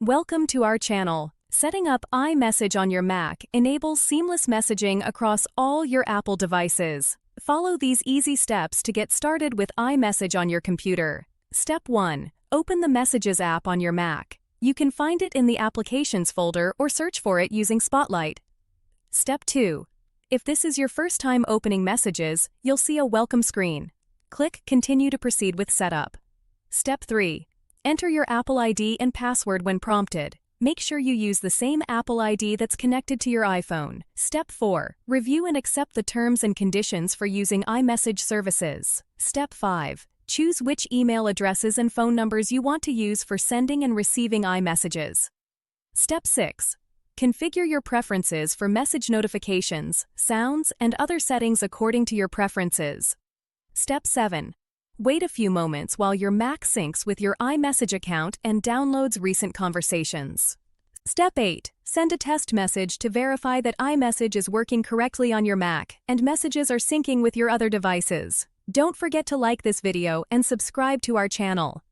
Welcome to our channel. Setting up iMessage on your Mac enables seamless messaging across all your Apple devices. Follow these easy steps to get started with iMessage on your computer. Step 1. Open the Messages app on your Mac. You can find it in the Applications folder or search for it using Spotlight. Step 2. If this is your first time opening Messages, you'll see a welcome screen. Click Continue to proceed with setup. Step 3. Enter your Apple ID and password when prompted. Make sure you use the same Apple ID that's connected to your iPhone. Step 4. Review and accept the terms and conditions for using iMessage services. Step 5. Choose which email addresses and phone numbers you want to use for sending and receiving iMessages. Step 6. Configure your preferences for message notifications, sounds, and other settings according to your preferences. Step 7. Wait a few moments while your Mac syncs with your iMessage account and downloads recent conversations. Step 8. Send a test message to verify that iMessage is working correctly on your Mac and messages are syncing with your other devices. Don't forget to like this video and subscribe to our channel.